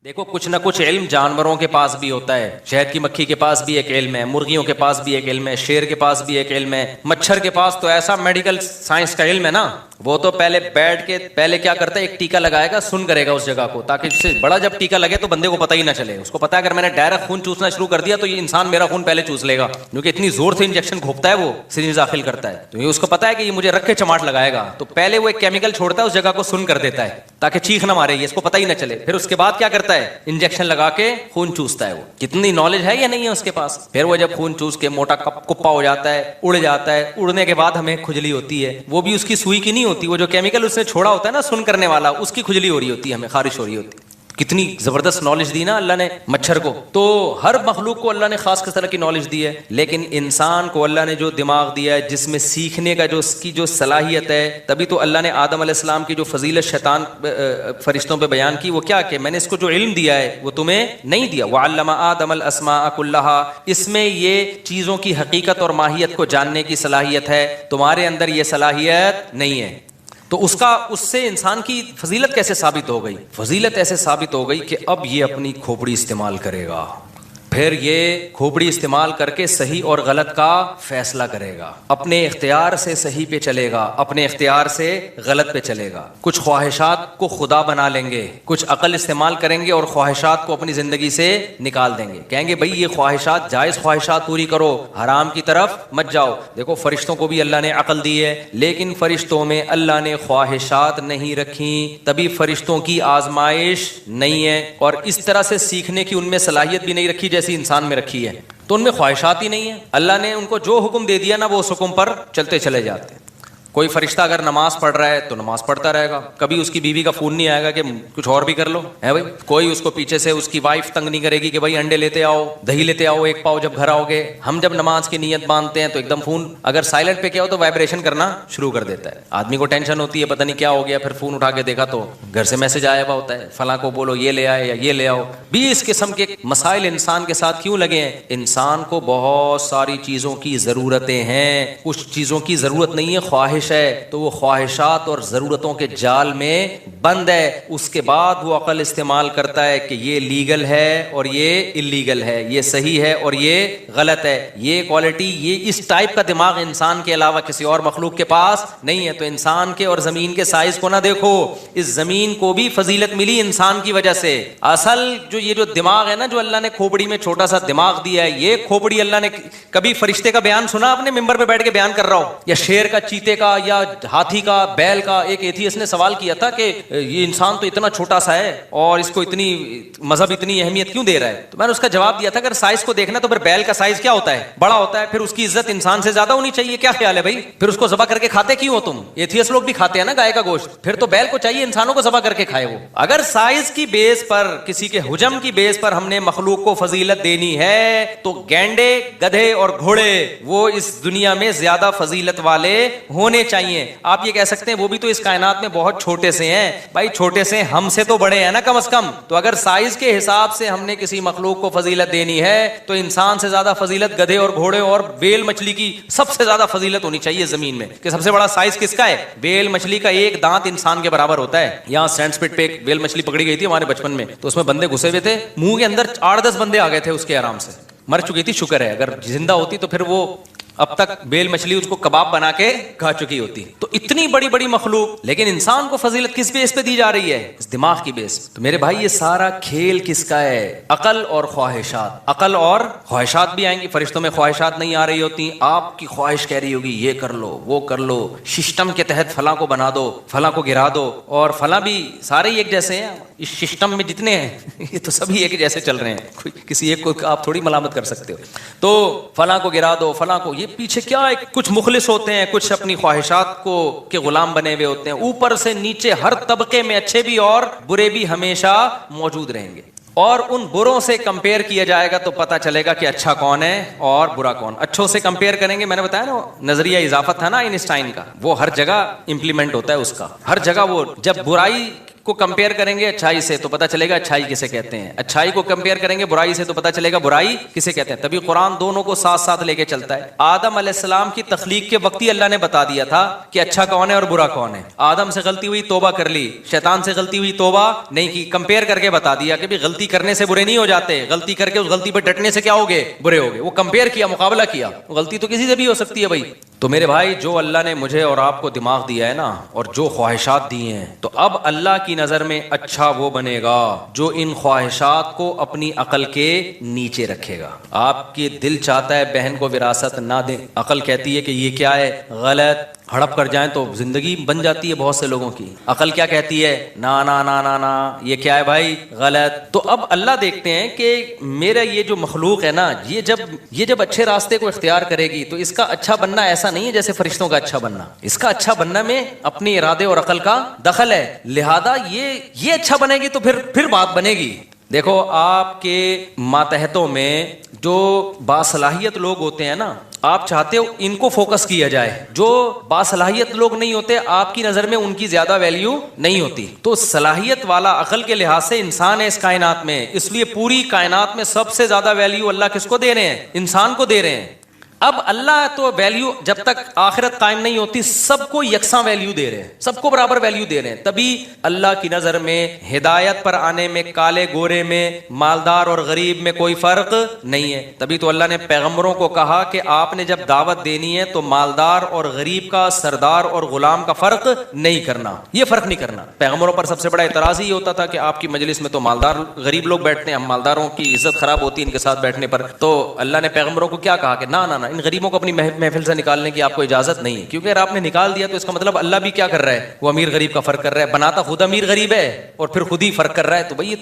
دیکھو کچھ نہ کچھ علم جانوروں کے پاس بھی ہوتا ہے. شہد کی مکھی کے پاس بھی ایک علم ہے, مرغیوں کے پاس بھی ایک علم ہے, شیر کے پاس بھی ایک علم ہے, مچھر کے پاس تو ایسا میڈیکل سائنس کا علم ہے نا, وہ تو پہلے بیٹھ کے پہلے کیا کرتا ہے, ایک ٹیکا لگائے گا, سن کرے گا اس جگہ کو, تاکہ اس سے بڑا جب ٹیکا لگے تو بندے کو پتہ ہی نہ چلے. اس کو پتا ہے اگر میں نے ڈائریکٹ خون چوسنا شروع کر دیا تو یہ انسان میرا خون پہلے چوس لے گا, کیونکہ اتنی زور سے انجیکشن گھوپتا ہے, وہ سرنج داخل کرتا ہے, تو یہ اس کو پتا ہے کہ یہ مجھے رکھ کے چماٹ لگائے گا, تو پہلے وہ ایک کیمیکل چھوڑتا ہے, اس جگہ کو سن کر دیتا ہے تاکہ چیخ نہ مارے, یہ اس کو پتہ ہی نہ چلے. پھر اس کے بعد کیا کرتا ہے, انجیکشن لگا کے خون چوستا ہے. وہ کتنی نالج ہے یا نہیں ہے اس کے پاس. پھر وہ جب خون چوس کے موٹا کپا ہو جاتا ہے, اڑ جاتا ہے, اڑنے کے بعد ہمیں کھجلی ہوتی ہے, وہ بھی اس کی سوئی کی نہیں ہوتی, وہ جو کیمیکل اس نے چھوڑا ہوتا ہے نا سن کرنے والا, اس کی کھجلی ہو رہی ہوتی ہے, ہمیں خارش ہو رہی ہوتی ہے. کتنی زبردست نالج دی نا اللہ نے مچھر کو. تو ہر مخلوق کو اللہ نے خاص کس طرح کی نالج دی ہے, لیکن انسان کو اللہ نے جو دماغ دیا ہے جس میں سیکھنے کا جو اس کی جو صلاحیت ہے, تبھی تو اللہ نے آدم علیہ السلام کی جو فضیلت شیطان فرشتوں پہ بیان کی, وہ کیا کہ میں نے اس کو جو علم دیا ہے وہ تمہیں نہیں دیا. وعلم آدم الاسماء کلھا, اس میں یہ چیزوں کی حقیقت اور ماہیت کو جاننے کی صلاحیت ہے, تمہارے اندر یہ صلاحیت نہیں ہے. تو اس سے انسان کی فضیلت کیسے ثابت ہو گئی؟ فضیلت ایسے ثابت ہو گئی کہ اب یہ اپنی کھوپڑی استعمال کرے گا, پھر یہ کھوپڑی استعمال کر کے صحیح اور غلط کا فیصلہ کرے گا, اپنے اختیار سے صحیح پہ چلے گا, اپنے اختیار سے غلط پہ چلے گا. کچھ خواہشات کو خدا بنا لیں گے, کچھ عقل استعمال کریں گے اور خواہشات کو اپنی زندگی سے نکال دیں گے. کہیں گے بھائی یہ خواہشات جائز خواہشات پوری کرو, حرام کی طرف مت جاؤ. دیکھو فرشتوں کو بھی اللہ نے عقل دی ہے, لیکن فرشتوں میں اللہ نے خواہشات نہیں رکھیں, تبھی فرشتوں کی آزمائش نہیں ہے, اور اس طرح سے سیکھنے کی ان میں صلاحیت بھی نہیں رکھی جیسی انسان میں رکھی ہے. تو ان میں خواہشات ہی نہیں ہے. اللہ نے ان کو جو حکم دے دیا نا وہ اس حکم پر چلتے چلے جاتے ہیں. کوئی فرشتہ اگر نماز پڑھ رہا ہے تو نماز پڑھتا رہے گا, کبھی اس کی بیوی کا فون نہیں آئے گا کہ کچھ اور بھی کر لو, ہے بھائی. کوئی اس کو پیچھے سے اس کی وائف تنگ نہیں کرے گی کہ بھائی انڈے لیتے آؤ, دہی لیتے آؤ, ایک پاؤ جب گھر آؤ گے. ہم جب نماز کی نیت باندھتے ہیں تو ایک دم فون اگر سائلنٹ پہ کیا ہو تو وائبریشن کرنا شروع کر دیتا ہے. آدمی کو ٹینشن ہوتی ہے پتہ نہیں کیا ہو گیا, پھر فون اٹھا کے دیکھا تو گھر سے میسج آیا ہوا ہوتا ہے, فلاں کو بولو یہ لے آئے یا یہ لے آؤ. 20 قسم کے مسائل انسان کے ساتھ کیوں لگے ہیں؟ انسان کو بہت ساری چیزوں کی ضرورتیں ہیں, کچھ چیزوں کی ضرورت نہیں ہے, خواہش ہے, تو وہ خواہشات اور ضرورتوں کے جال میں بند ہے. اس کے بعد وہ عقل استعمال کرتا ہے کہ یہ لیگل ہے اور یہ اللیگل ہے, یہ صحیح ہے اور یہ غلط ہے. یہ کوالٹی, یہ اس ٹائپ کا دماغ انسان کے علاوہ کسی اور مخلوق کے پاس نہیں ہے. تو انسان کے اور زمین کے سائز کو نہ دیکھو, اس زمین کو بھی فضیلت ملی انسان کی وجہ سے. اصل جو یہ جو دماغ ہے نا, جو اللہ نے کھوپڑی میں چھوٹا سا دماغ دیا ہے, یہ کھوپڑی اللہ نے کبھی فرشتے کا بیان سنا آپ نے ممبر پہ بیٹھ کے بیان کر رہا ہو, یا شیر کا, چیتے کا, یا ہاتھی کا, بیل کا؟ ایک ایتھیسٹ نے سوال کیا تھا کہ یہ انسان تو اتنا چھوٹا سا ہے اور اس کو اتنی مذہب اتنی اہمیت کیوں دے رہا ہے؟ تو میں نے اس کا جواب دیا تھا اگر سائز کو دیکھنا تو پھر بیل کا سائز کیا ہوتا ہے, بڑا ہوتا ہے, پھر اس کی عزت انسان سے زیادہ ہونی چاہیے. کیا خیال ہے بھائی؟ پھر اس کو ذبح کر کے کھاتے کیوں ہو تم؟ ایتھیسٹ لوگ بھی کھاتے ہیں نا گائے کا گوشت, پھر تو بیل کو چاہیے انسانوں کو ذبح کر کے کھائے. وہ اگر سائز کی بیس پر, کسی کے حجم کی بیس پر ہم نے مخلوق کو فضیلت دینی ہے تو گینڈے, گدھے اور گھوڑے وہ اس دنیا میں زیادہ فضیلت والے ہونے چاہیے. آپ یہ کہہ سکتے ہیں وہ بھی تو اس کائنات میں بہت چھوٹے سے ہیں. بھائی چھوٹے سے ہم سے تو بڑے ہیں نا کم از کم. تو اگر سائز کے حساب سے ہم نے کسی مخلوق کو فضیلت دینی ہے تو انسان سے زیادہ فضیلت گدھے اور گھوڑے اور بیل مچھلی کی سب سے زیادہ فضیلت ہونی چاہیے زمین میں. کہ سب سے بڑا سائز کس کا ہے؟ بیل مچھلی کا ایک دانت انسان کے برابر ہوتا ہے. یہاں سینڈ سپٹ پہ ایک بیل مچھلی پکڑی گئی تھی ہمارے بچپن میں, تو اس میں بندے گھسے ہوئے تھے, منہ کے اندر 8-10 بندے آ گئے تھے اس کے, آرام سے مر چکی تھی. شکر ہے, اگر زندہ ہوتی تو پھر وہ اب تک بیل مچھلی اس کو کباب بنا کے کھا چکی ہوتی. تو اتنی بڑی بڑی مخلوق, لیکن انسان کو فضیلت کس بیس پہ دی جا رہی ہے؟ اس دماغ کی بیس. تو میرے بھائی یہ سارا کھیل کس کا ہے؟ عقل اور خواہشات. عقل اور خواہشات بھی آئیں گی. فرشتوں میں خواہشات نہیں آ رہی ہوتی, آپ کی خواہش کہہ رہی ہوگی یہ کر لو وہ کر لو, سسٹم کے تحت فلاں کو بنا دو, فلاں کو گرا دو, اور فلاں بھی سارے ایک جیسے ہیں. اس سسٹم میں جتنے ہیں یہ تو سبھی ایک جیسے چل رہے ہیں, کسی ایک کو آپ تھوڑی ملامت کر سکتے ہو. تو فلاں کو گرا دو, فلاں کو. یہ پیچھے کیا ہے, کچھ مخلص ہوتے ہیں, کچھ اپنی خواہشات کو کے غلام بنے ہوئے ہوتے ہیں. اوپر سے نیچے ہر طبقے میں اچھے بھی اور برے بھی ہمیشہ موجود رہیں گے. اور ان بروں سے کمپیئر کیا جائے گا تو پتہ چلے گا کہ اچھا کون ہے اور برا کون. اچھوں سے کمپیئر کریں گے, میں نے بتایا نا نظریہ اضافت تھا نا آئنسٹائن کا, وہ ہر جگہ امپلیمنٹ ہوتا ہے اس کا. ہر جگہ وہ جب برائی کو کمپیئر کریں گے اچھائی سے تو پتہ چلے گا اچھائی کسے کہتے ہیں, اچھائی کو کمپیئر کریں گے برائی سے تو پتہ چلے گا برائی کسے کہتے ہیں. تبھی قرآن دونوں کو ساتھ ساتھ لے کے چلتا ہے. آدم علیہ السلام کی تخلیق کے وقت ہی اللہ نے بتا دیا تھا کہ اچھا کون ہے اور برا کون ہے. آدم سے غلطی ہوئی توبہ کر لی, شیطان سے غلطی ہوئی توبہ نہیں کی, کمپیئر کر کے بتا دیا کہ بھی غلطی کرنے سے برے نہیں ہو جاتے, غلطی کر کے اس غلطی پہ ڈٹنے سے کیا ہوگے, برے ہوگے. وہ کمپیئر کیا, مقابلہ کیا. غلطی تو کسی سے بھی ہو سکتی ہے بھائی. تو میرے بھائی جو اللہ نے مجھے اور آپ کو دماغ دیا ہے نا اور جو خواہشات دی ہیں, تو اب اللہ کی نظر میں اچھا وہ بنے گا جو ان خواہشات کو اپنی عقل کے نیچے رکھے گا. آپ کی دل چاہتا ہے بہن کو وراثت نہ دیں, عقل کہتی ہے کہ یہ کیا ہے, غلط, ہڑپ کر جائیں تو زندگی بن جاتی ہے بہت سے لوگوں کی. عقل کیا کہتی ہے, نا نا نا نا نا, یہ کیا ہے بھائی, غلط. تو اب اللہ دیکھتے ہیں کہ میرا یہ جو مخلوق ہے نا, یہ جب اچھے راستے کو اختیار کرے گی تو اس کا اچھا بننا ایسا نہیں ہے جیسے فرشتوں کا اچھا بننا. اس کا اچھا بننا میں اپنے ارادے اور عقل کا دخل ہے, لہذا یہ اچھا بنے گی تو پھر بات بنے گی. دیکھو آپ کے ماتحتوں میں جو باصلاحیت لوگ ہوتے ہیں نا, آپ چاہتے ہو ان کو فوکس کیا جائے. جو باصلاحیت لوگ نہیں ہوتے آپ کی نظر میں ان کی زیادہ ویلیو نہیں ہوتی. تو صلاحیت والا عقل کے لحاظ سے انسان ہے اس کائنات میں, اس لیے پوری کائنات میں سب سے زیادہ ویلیو اللہ کس کو دے رہے ہیں, انسان کو دے رہے ہیں. اب اللہ تو ویلیو جب تک آخرت قائم نہیں ہوتی سب کو یکساں ویلیو دے رہے ہیں, سب کو برابر ویلیو دے رہے ہیں. تبھی اللہ کی نظر میں ہدایت پر آنے میں کالے گورے میں, مالدار اور غریب میں کوئی فرق نہیں ہے. تبھی تو اللہ نے پیغمبروں کو کہا کہ آپ نے جب دعوت دینی ہے تو مالدار اور غریب کا, سردار اور غلام کا فرق نہیں کرنا, یہ فرق نہیں کرنا. پیغمبروں پر سب سے بڑا اعتراض یہ ہوتا تھا کہ آپ کی مجلس میں تو مالدار غریب لوگ بیٹھتے ہیں, ہم مالداروں کی عزت خراب ہوتی ہے ان کے ساتھ بیٹھنے پر. تو اللہ نے پیغمبروں کو کیا کہا کہ نا نا نا, ان غریبوں کو اپنی محفل سے نکالنے کی آپ کو اجازت نہیں ہے, کیونکہ اگر آپ نے نکال دیا تو اس کا مطلب اللہ بھی کیا کر رہا ہے, وہ امیر غریب کا فرق کر رہا ہے. بناتا خود امیر غریب ہے اور پھر خود ہی فرق کر رہا ہے. تو بھائی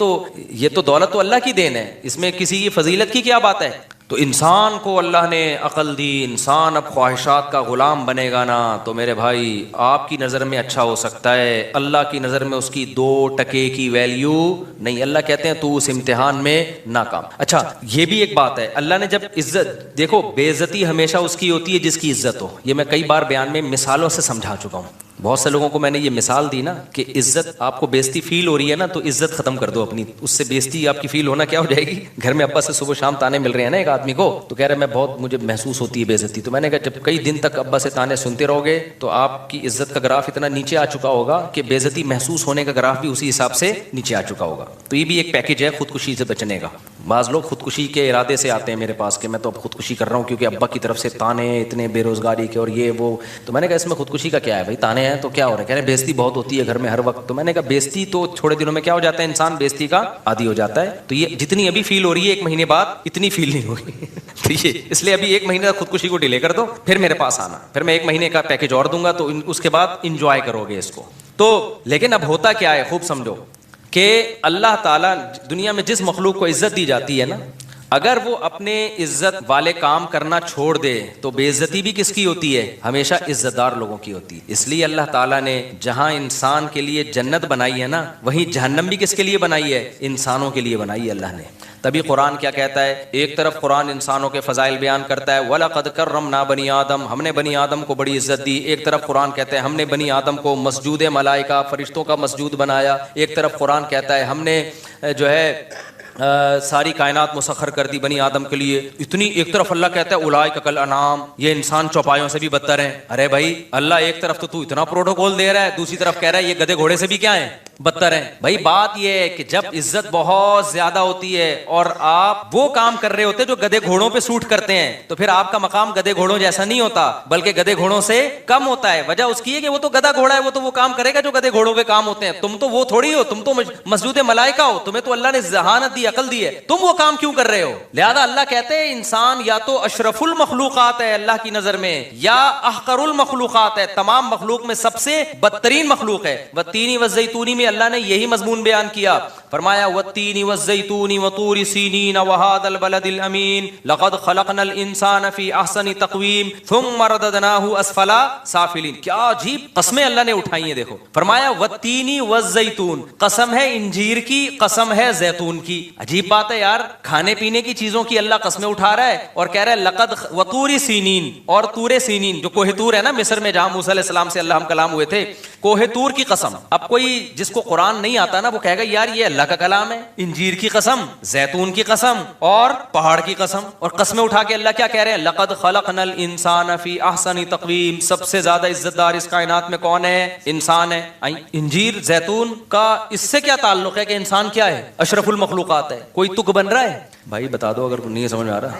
یہ تو دولت تو اللہ کی دین ہے, اس میں کسی کی فضیلت کی کیا بات ہے. تو انسان کو اللہ نے عقل دی, انسان اب خواہشات کا غلام بنے گا نا, تو میرے بھائی آپ کی نظر میں اچھا ہو سکتا ہے, اللہ کی نظر میں اس کی 2% کی ویلیو نہیں. اللہ کہتے ہیں تو اس امتحان میں ناکام. اچھا یہ بھی ایک بات ہے, اللہ نے جب عزت, دیکھو بے عزتی ہمیشہ اس کی ہوتی ہے جس کی عزت ہو. یہ میں کئی بار بیان میں مثالوں سے سمجھا چکا ہوں. بہت سے لوگوں کو میں نے یہ مثال دی نا کہ عزت, آپ کو بےزتی فیل ہو رہی ہے نا تو عزت ختم کر دو اپنی, اس سے بےزتی آپ کی فیل ہونا کیا ہو جائے گی. گھر میں ابا سے صبح شام تانے مل رہے ہیں نا ایک آدمی کو, تو کہہ رہے میں بہت مجھے محسوس ہوتی ہے بےزتی. تو میں نے کہا جب کئی دن تک ابا سے تانے سنتے رہو گے تو آپ کی عزت کا گراف اتنا نیچے آ چکا ہوگا کہ بےزتی محسوس ہونے کا گراف بھی اسی حساب سے نیچے آ چکا ہوگا. تو یہ بھی ایک پیکج ہے خودکشی سے بچنے کا. بعض لوگ خودکشی کے ارادے سے آتے ہیں میرے پاس کہ میں تو اب خودکشی کر رہا ہوں کیونکہ ابا کی طرف سے تانے اتنے بے روزگاری کے اور یہ وہ. تو میں نے کہا اس میں خودکشی کا کیا ہے بھائی, تانے ہیں تو کیا ہو رہا ہے, کہہ رہے بےزتی بہت ہوتی ہے گھر میں ہر وقت. تو میں نے کہا بےزتی تو تھوڑے دنوں میں کیا ہو جاتا ہے, انسان بےزتی کا عادی ہو جاتا ہے. تو یہ جتنی ابھی فیل ہو رہی ہے 1 مہینے بعد اتنی فیل نہیں ہوگی. تو یہ اس لیے ابھی 1 مہینے تک خودکشی کو ڈیلے کر دو, پھر میرے پاس آنا, پھر میں 1 مہینے کا پیکج اور دوں گا, تو اس کے بعد انجوائے کرو گے اس کو. تو لیکن اب ہوتا کیا ہے, خوب سمجھو کہ اللہ تعالیٰ دنیا میں جس مخلوق کو عزت دی جاتی ہے نا, اگر وہ اپنے عزت والے کام کرنا چھوڑ دے تو بے عزتی بھی کس کی ہوتی ہے, ہمیشہ عزت دار لوگوں کی ہوتی ہے. اس لیے اللہ تعالیٰ نے جہاں انسان کے لیے جنت بنائی ہے نا, وہیں جہنم بھی کس کے لیے بنائی ہے, انسانوں کے لیے بنائی ہے اللہ نے. تبھی قرآن کیا کہتا ہے, ایک طرف قرآن انسانوں کے فضائل بیان کرتا ہے, وَلَقَدْ كَرَّمْنَا بَنِي آدم, ہم نے بنی آدم کو بڑی عزت دی. ایک طرف قرآن کہتا ہے ہم نے بنی آدم کو مسجود ملائکہ, فرشتوں کا مسجود بنایا. ایک طرف قرآن کہتا ہے ہم نے جو ہے ساری کائنات مسخر کر دی بنی آدم کے لیے. اتنی ایک طرف اللہ کہتا ہے اولئک کالانعام, یہ انسان چوپایوں سے بھی بدتر ہیں. ارے بھائی اللہ ایک طرف تو اتنا پروٹوکول دے رہا ہے, دوسری طرف کہہ رہا ہے یہ گدھے گھوڑے سے بھی کیا ہیں, بدتر ہیں. بھائی بات یہ ہے کہ جب عزت بہت زیادہ ہوتی ہے اور آپ وہ کام کر رہے ہوتے جو گدھے گھوڑوں پہ سوٹ کرتے ہیں, تو پھر آپ کا مقام گدھے گھوڑوں جیسا نہیں ہوتا بلکہ گدھے گھوڑوں سے کم ہوتا ہے. وجہ اس کی ہے کہ وہ تو گدھا گھوڑا ہے, وہ تو وہ کام کرے گا جو گدھے گھوڑوں کے کام ہوتے ہیں. تم تو وہ تھوڑی ہو, تم تو مسجود ملائکہ ہو, تمہیں تو اللہ نے ذہانت دی, عقل دی ہے, تم وہ کام کیوں کر رہے ہو. لہذا اللہ کہتے ہیں انسان یا تو اشرف المخلوقات ہے اللہ کی نظر میں, یا احقر المخلوقات ہے, تمام مخلوق میں سب سے بدترین مخلوق ہے. والتین والزیتون میں اللہ نے یہی مضمون بیان کیا, فرمایا والتین والزیتون وطور سینین وہذا البلد الامین لقد خلقنا الانسان فی احسن تقویم ثم رددناہ اسفل سافلین. کیا عجیب قسمیں اللہ نے اٹھائی ہیں. دیکھو فرمایا والتین والزیتون, قسم ہے انجیر کی, قسم ہے زیتون کی. عجیب بات ہے یار, کھانے پینے کی چیزوں کی اللہ قسمیں اٹھا رہا ہے اور کہہ رہا ہے لقد وطور سینین, اور طور سینین جو کوہ طور ہے نا مصر میں جہاں موسیٰ علیہ السلام سے اللہ ہم کلام ہوئے تھے, کوہ طور کی قسم. اب کوئی جس کو قرآن نہیں آتا نا وہ کہے گا یار یہ اللہ کا کلام ہے, انجیر کی قسم, زیتون کی قسم اور پہاڑ کی قسم. اور قسمیں اٹھا کے اللہ کیا کہہ رہے ہیں, لقد خلقنا الانسان فی احسن تقویم. سب سے زیادہ عزت دار اس کائنات میں کون ہے, انسان ہے. انجیر زیتون کا اس سے کیا تعلق ہے کہ انسان کیا ہے, اشرف المخلوقات ہے. کوئی تک بن رہا ہے بھائی, بتا دو اگر نہیں سمجھ میں آ رہا.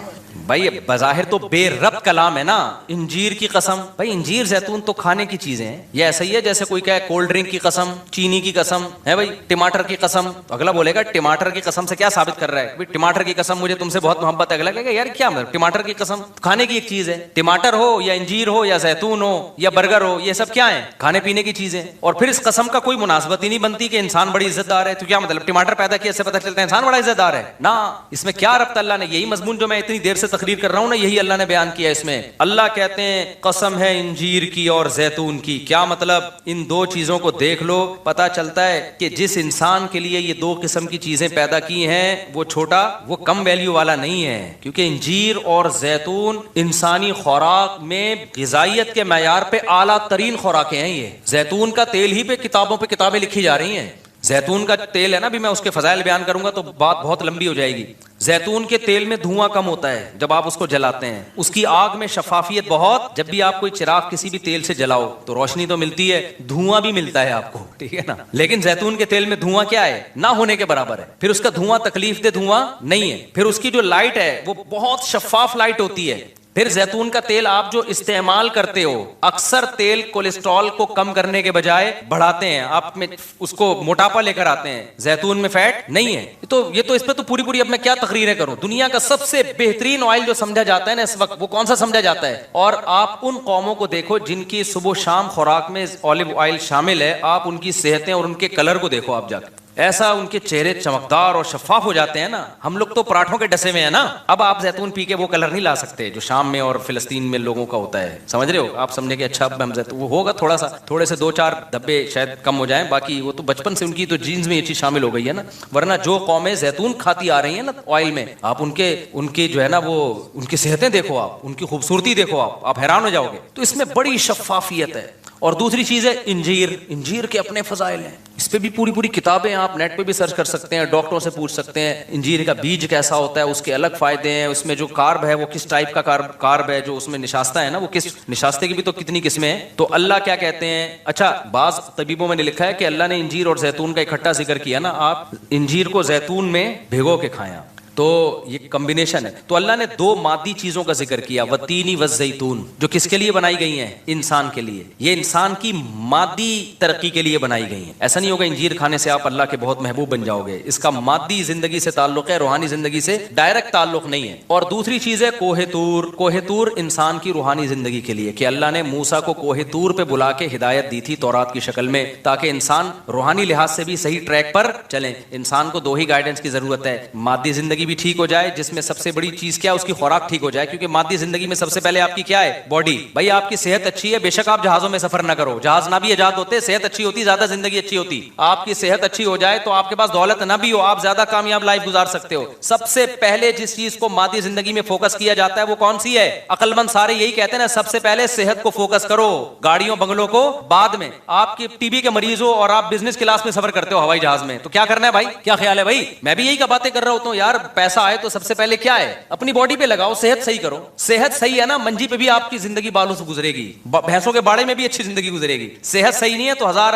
بھائی بظاہر تو بے ربط کلام ہے نا, انجیر کی قسم. بھائی انجیر زیتون تو کھانے کی چیزیں ہیں. یہ ایسا ہی ہے جیسے کوئی کہے کولڈ ڈرنک کی قسم, چینی کی قسم ہے بھائی, ٹماٹر کی قسم. تو اگلا بولے گا ٹماٹر کی قسم سے کیا ثابت کر رہا ہے, بھائی ٹماٹر کی قسم مجھے تم سے بہت محبت ہے. اگلا کہے گا یار کیا مطلب ٹماٹر کی قسم, کھانے کی ایک چیز ہے. ٹماٹر ہو یا انجیر ہو یا زیتون ہو یا برگر ہو, یہ سب کیا ہیں, کھانے پینے کی چیزیں. اور پھر اس قسم کا کوئی مناسبت ہی نہیں بنتی کہ انسان بڑی عزت دار ہے. تو کیا مطلب ٹماٹر پیدا کیا سے پتہ چلتا ہے انسان بڑا عزت دار ہے نا. اس میں کیا ربط اللہ نے, یہی مضمون جو میں اتنی دیر سے تقریر کر رہا ہوں نا, یہی اللہ نے بیان کیا اس میں. اللہ کہتے ہیں قسم ہے انجیر کی اور زیتون کی. کیا مطلب, ان دو چیزوں کو دیکھ لو, پتا چلتا ہے کہ جس انسان کے لیے یہ دو قسم کی چیزیں پیدا کی ہیں وہ چھوٹا, وہ کم ویلیو والا نہیں ہے. کیونکہ انجیر اور زیتون انسانی خوراک میں غذائیت کے معیار پہ اعلیٰ ترین خوراکیں ہیں. یہ زیتون کا تیل ہی پہ کتابوں پہ کتابیں لکھی جا رہی ہیں. زیتون کا تیل ہے نا, بھی میں اس کے فضائل بیان کروں گا تو بات بہت لمبی ہو جائے گی. زیتون کے تیل میں دھواں کم ہوتا ہے جب آپ اس کو جلاتے ہیں. اس کی آگ میں شفافیت بہت, جب بھی آپ کوئی چراغ کسی بھی تیل سے جلاؤ تو روشنی تو ملتی ہے, دھواں بھی ملتا ہے آپ کو, ٹھیک ہے نا. لیکن زیتون کے تیل میں دھواں کیا ہے, نہ ہونے کے برابر ہے. پھر اس کا دھواں تکلیف دہ دھواں نہیں ہے. پھر اس کی جو لائٹ ہے وہ بہت شفاف لائٹ ہوتی ہے. پھر زیتون کا تیل آپ جو استعمال کرتے ہو, اکثر تیل کولیسٹرول کو کم کرنے کے بجائے بڑھاتے ہیں, آپ میں اس کو موٹاپا لے کر آتے ہیں. زیتون میں فیٹ نہیں ہے. یہ تو اس پہ تو پوری اب میں کیا تقریریں کروں. دنیا کا سب سے بہترین آئل جو سمجھا جاتا ہے نا اس وقت, وہ کون سا سمجھا جاتا ہے. اور آپ ان قوموں کو دیکھو جن کی صبح و شام خوراک میں اولیو آئل شامل ہے, آپ ان کی صحتیں اور ان کے کلر کو دیکھو آپ جا کے, ایسا ان کے چہرے چمکدار اور شفاف ہو جاتے ہیں نا. ہم لوگ تو پراٹھوں کے ڈسے میں ہیں نا. اب آپ زیتون پی کے وہ کلر نہیں لا سکتے جو شام میں اور فلسطین میں لوگوں کا ہوتا ہے. سمجھ رہے ہو آپ, سمجھے کہ اچھا ہم زیتون وہ ہوگا تھوڑے سے 2-4 دبے شاید کم ہو جائیں, باقی وہ تو بچپن سے ان کی تو جینز میں یہ چیز شامل ہو گئی ہے نا. ورنہ جو قومیں زیتون کھاتی آ رہی ہیں نا آئل میں, آپ ان کے جو ہے نا وہ ان کی صحتیں دیکھو, آپ ان کی خوبصورتی دیکھو, آپ حیران ہو جاؤ گے. تو اس میں بڑی شفافیت ہے. اور دوسری چیز ہے انجیر کے اپنے فضائل ہیں. اس پہ بھی پوری کتابیں آپ نیٹ پہ بھی سرچ کر سکتے ہیں, ڈاکٹروں سے پوچھ سکتے ہیں انجیر کا بیج کیسا ہوتا ہے, اس کے الگ فائدے ہیں, اس میں جو کارب ہے وہ کس ٹائپ کا کارب ہے, جو اس میں نشاستہ ہے نا وہ کس نشاستے کی بھی تو کتنی قسمیں ہیں. تو اللہ کیا کہتے ہیں, اچھا بعض طبیبوں میں نے لکھا ہے کہ اللہ نے انجیر اور زیتون کا اکٹھا ذکر کیا نا, آپ انجیر کو زیتون میں بھگو کے کھائیں, تو یہ کمبینیشن ہے. تو اللہ نے 2 مادی چیزوں کا ذکر کیا, والتین والزیتون, جو کس کے لیے بنائی گئی ہیں, انسان کے لیے. یہ انسان کی مادی ترقی کے لیے بنائی گئی ہیں. ایسا نہیں ہوگا انجیر کھانے سے آپ اللہ کے بہت محبوب بن جاؤ گے. اس کا مادی زندگی سے تعلق ہے, روحانی زندگی سے ڈائریکٹ تعلق نہیں ہے. اور دوسری چیز ہے کوہ طور. کوہ طور انسان کی روحانی زندگی کے لیے, کہ اللہ نے موسیٰ کو کوہ طور پہ بلا کے ہدایت دی تھی تورات کی شکل میں, تاکہ انسان روحانی لحاظ سے بھی صحیح ٹریک پر چلیں. انسان کو 2 ہی گائیڈنس کی ضرورت ہے, مادی زندگی بھی ٹھیک ہو جائے, جس میں سب سے بڑی چیز کیا, اس کی خوراک ٹھیک ہو جائے. کیونکہ مادی زندگی میں سب سے پہلے آپ کی کیا ہے, باڈی. بھائی آپ کی صحت اچھی ہے, بے شک آپ جہازوں میں سفر نہ کرو, جہاز نہ بھی ایجاد ہوتے, صحت اچھی ہوتی زیادہ زندگی اچھی ہوتی. آپ کی صحت اچھی ہو جائے تو آپ کے پاس دولت نہ بھی ہو, آپ زیادہ کامیاب لائف گزار سکتے ہو. سب سے پہلے جس چیز کو مادی زندگی میں فوکس کیا جاتا ہے وہ کون سی ہے, عقل مند سارے یہی کہتے ہیں نا, سب سے پہلے صحت کو فوکس کرو, گاڑیوں بنگلوں کو بعد میں. آپ کی ٹی بی کے مریض ہو اور آپ بزنس کلاس میں سفر کرتے ہو ہوائی جہاز میں, تو کیا کرنا ہے بھائی, کیا خیال ہے بھائی. میں بھی یہی کا باتیں کر رہا ہوتا ہوں یار, پیسہ آئے تو سب سے پہلے کیا ہے, اپنی باڈی پہ لگاؤ, صحت صحیح کرو. صحت صحیح ہے نا, منجی پہ بھی آپ کی زندگی بالوں سے گزرے گی, بھینسوں کے باڑے میں بھی اچھی زندگی گزرے گی. صحت صحیح نہیں ہے تو 1000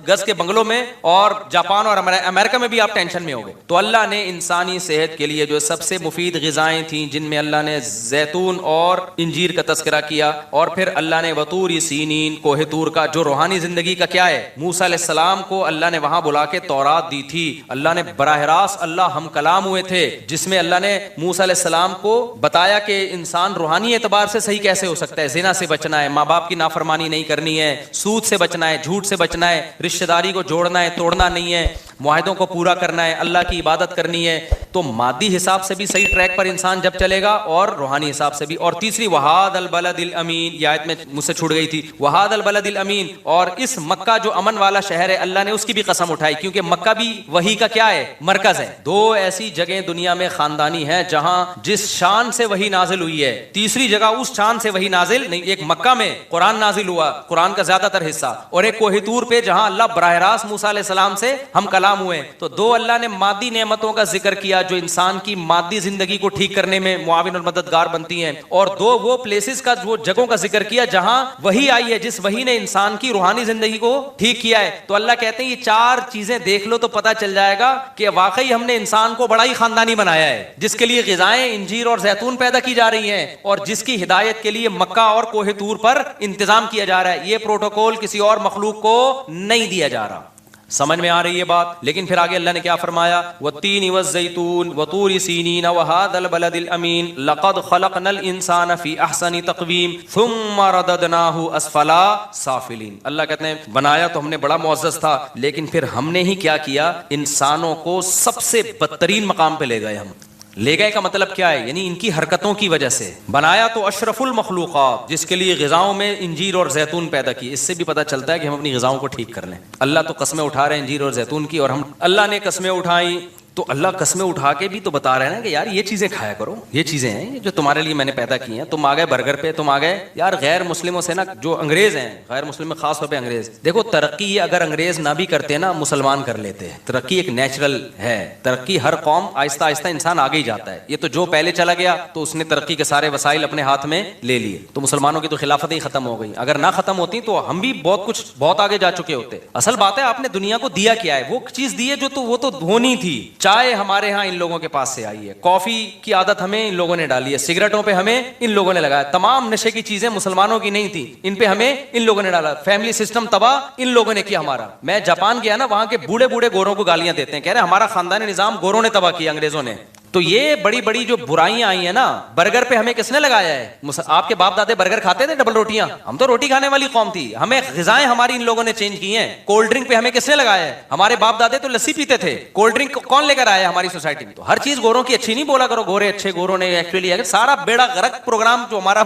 گز کے بنگلوں میں اور جاپان اور امریکہ میں بھی آپ ٹینشن میں ہوگے. تو اللہ نے انسانی صحت کے لیے جو سب سے مفید غذائیں تھیں, جن میں اللہ نے زیتون اور انجیر کا تذکرہ کیا, اور پھر اللہ نے وطور سینین, کوہ طور کا جو روحانی زندگی کا کیا ہے, موسیٰ علیہ السلام کو اللہ نے وہاں بلا کے تورات دی تھی. اللہ نے براہ راست, اللہ ہم کلام ہوئے تھے, جس میں اللہ نے موسیٰ علیہ السلام کو بتایا کہ انسان روحانی اعتبار سے صحیح کیسے ہو سکتا ہے. زنا سے بچنا ہے, ماں باپ کی نافرمانی نہیں کرنی ہے, سود سے بچنا ہے, جھوٹ سے بچنا ہے, رشتہ داری کو جوڑنا ہے, توڑنا نہیں ہے, معاہدوں کو پورا کرنا ہے, اللہ کی عبادت کرنی ہے. تو مادی حساب سے بھی صحیح ٹریک پر انسان جب چلے گا اور روحانی حساب سے بھی. اور تیسری وہاد البلد الامین, یہ آیت میں مجھ سے چھوٹ گئی تھی, وہاد البلد الامین, اور اس مکہ جو امن والا شہر ہے اللہ نے اس کی بھی قسم اٹھائی کیونکہ مکہ بھی وحی کا کیا ہے, مرکز ہے. دو ایسی جگہیں دنیا میں خاندانی ہیں جہاں جس شان سے وحی نازل ہوئی ہے, تیسری جگہ اس شان سے وحی نازل نہیں. ایک مکہ میں قرآن نازل ہوا, قرآن کا زیادہ تر حصہ, اور ایک کوہ طور پہ جہاں اللہ براہ راست موسیٰ علیہ السلام سے ہم کلام ہوئے. تو دو اللہ نے مادی نعمتوں کا ذکر کیا جو انسان کی مادی زندگی کو ٹھیک کرنے میں معاون اور مددگار بنتی ہیں, اور دو وہ پلیسز کا, وہ جگہوں کا ذکر کیا جہاں وحی آئی ہے, جس وحی نے انسان کی روحانی زندگی کو ٹھیک کیا ہے. تو اللہ کہتے ہیں یہ چار چیزیں دیکھ لو تو پتہ چل جائے گا کہ واقعی ہم نے انسان کو بڑا ہی خاندانی بنایا ہے, جس کے لیے غذائیں انجیر اور زیتون پیدا کی جا رہی ہیں, اور جس کی ہدایت کے لیے مکہ اور کوہ طور پر انتظام کیا جا رہا ہے. یہ پروٹوکول کسی اور مخلوق کو نہیں دیا جا رہا. سمجھ میں آ رہی ہے بات؟ لیکن پھر آگے اللہ نے کیا فرمایا, والتین والزیتون وطور سینین وہذا البلد الامین لقد خلقنا الانسان فی احسن تقویم ثم رددناہ اسفل سافلین. اللہ کہتے ہیں بنایا تو ہم نے بڑا معزز تھا, لیکن پھر ہم نے ہی کیا کیا, انسانوں کو سب سے بدترین مقام پہ لے گئے. ہم لے گئے کا مطلب کیا ہے, یعنی ان کی حرکتوں کی وجہ سے. بنایا تو اشرف المخلوقات, جس کے لیے غذاؤں میں انجیر اور زیتون پیدا کی. اس سے بھی پتہ چلتا ہے کہ ہم اپنی غذاؤں کو ٹھیک کر لیں. اللہ تو قسمیں اٹھا رہے ہیں انجیر اور زیتون کی, اور ہم اللہ نے قسمیں اٹھائیں تو اللہ قسمیں اٹھا کے بھی تو بتا رہے ہیں کہ یار یہ چیزیں کھایا کرو, یہ چیزیں ہیں جو تمہارے لیے میں نے پیدا کی ہیں. تم آ گئے برگر پہ, تم آ گئے یار غیر مسلموں سے نا, جو انگریز ہیں, غیر مسلم میں خاص طور پہ انگریز. دیکھو ترقی اگر انگریز نہ بھی کرتے نا, مسلمان کر لیتے. ترقی ایک نیچرل ہے, ترقی ہر قوم آہستہ آہستہ انسان آگے ہی جاتا ہے. یہ تو جو پہلے چلا گیا تو اس نے ترقی کے سارے وسائل اپنے ہاتھ میں لے لیے. تو مسلمانوں کی تو خلافتیں ہی ختم ہو گئی. اگر نہ ختم ہوتی تو ہم بھی بہت آگے جا چکے ہوتے. اصل بات ہے آپ نے دنیا کو دیا کیا ہے, وہ چیز دی ہے جو تو وہ تو ہونی تھی. چائے ہمارے ہاں ان لوگوں کے پاس سے آئی ہے, کافی کی عادت ہمیں ان لوگوں نے ڈالی ہے, سگریٹوں پہ ہمیں ان لوگوں نے لگایا. تمام نشے کی چیزیں مسلمانوں کی نہیں تھی, ان پہ ہمیں ان لوگوں نے ڈالا. فیملی سسٹم تباہ ان لوگوں نے کیا ہمارا. میں جاپان گیا نا, وہاں کے بوڑھے بوڑھے گوروں کو گالیاں دیتے ہیں, کہہ رہے ہیں ہمارا خاندانی نظام گوروں نے تباہ کیا, انگریزوں نے. تو یہ بڑی بڑی جو برائیاں آئی ہیں نا, برگر پہ ہمیں کس نے لگایا ہے؟ آپ کے باپ دادے برگر کھاتے تھے, ڈبل روٹیاں؟ ہم تو روٹی کھانے والی قوم تھی. ہمیں غذائیں ہماری ان لوگوں نے چینج کی ہیں. کولڈ ڈرنک پہ ہمیں کس نے لگایا ہے؟ ہمارے باپ دادے تو لسی پیتے تھے, کولڈ ڈرنک کون لے کر آیا ہماری سوسائٹی میں؟ تو ہر چیز گوروں کی اچھی نہیں بولا کرو, گورے اچھے, گوروں نے ایکچولی سارا بیڑا غرق پروگرام جو ہمارا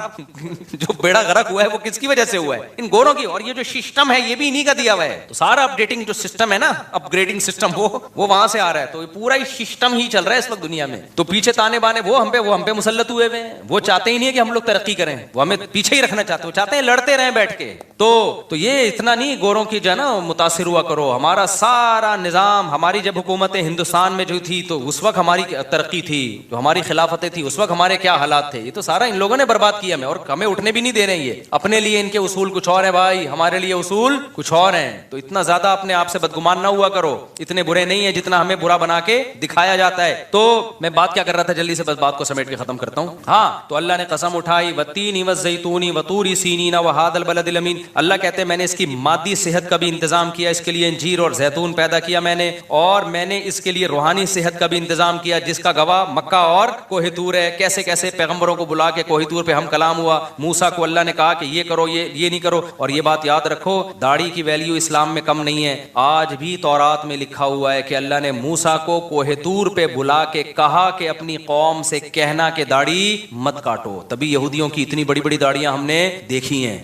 جو بیڑا غرق ہوا ہے وہ کس کی وجہ سے ہوا ہے؟ ان گوروں کی. اور یہ جو سسٹم ہے یہ بھی انہی کا دیا ہوا ہے. تو سارا اپڈیٹنگ جو سسٹم ہے نا, اپ گریڈنگ سسٹم, وہ وہاں سے آ رہا ہے. تو پورا ہی سسٹم ہی چل رہا ہے اس وقت دنیا میں. تو پیچھے تانے بانے وہ ہم پہ مسلط ہوئے ہوئے ہیں. وہ چاہتے ہی نہیں ہے کہ ہم لوگ ترقی کریں, وہ ہمیں پیچھے ہی رکھنا چاہتے ہیں. وہ چاہتے ہیں لڑتے رہیں بیٹھ کے. تو یہ اتنا نہیں گوروں کی جو ہے نا متاثر ہوا کرو. ہمارا سارا نظام, ہماری جب حکومتیں ہندوستان میں جو تھی تو اس وقت ہماری ترقی تھی, جو ہماری خلافتیں تھی اس وقت ہمارے کیا حالات تھے. یہ تو سارا ان لوگوں نے برباد کیا ہمیں, اور ہمیں اٹھنے بھی نہیں دے رہے ہیں. یہ اپنے لیے ان کے اصول کچھ اور ہیں بھائی, ہمارے لیے اصول کچھ اور ہیں. تو اتنا زیادہ اپنے آپ سے بدگمان نہ ہوا کرو. اتنے برے نہیں ہیں جتنا ہمیں برا بنا کے دکھایا جاتا ہے. تو میں بات کیا کر رہا تھا, جلدی سے بس بات کو سمیٹ کے ختم کرتا ہوں. ہاں, تو اللہ نے قسم اٹھائی, والتین والزیتون وطور سینین وہذا البلد الامین. اللہ کہتے ہیں میں نے اس کی مادی صحت کا بھی انتظام کیا, اس کے لیے انجیر اور زیتون پیدا کیا میں نے, اور میں نے اس کے لیے روحانی صحت کا بھی انتظام کیا, جس کا گواہ مکہ اور کوہ طور ہے. کیسے کیسے پیغمبروں کو بلا کے کوہ طور پہ ہم کلام ہوا. موسیٰ کو اللہ نے کہا کہ یہ کرو, یہ نہیں کرو. اور یہ بات یاد رکھو, داڑھی کی ویلیو اسلام میں کم نہیں ہے. آج بھی تورات میں لکھا ہوا ہے کہ اللہ نے موسیٰ کو کوہ طور پہ بلا کے کہا کہ اپنی قوم سے کہنا کہ داڑھی مت کاٹو. تبھی یہودیوں کی اتنی بڑی بڑی داڑیاں ہم نے دیکھی ہیں.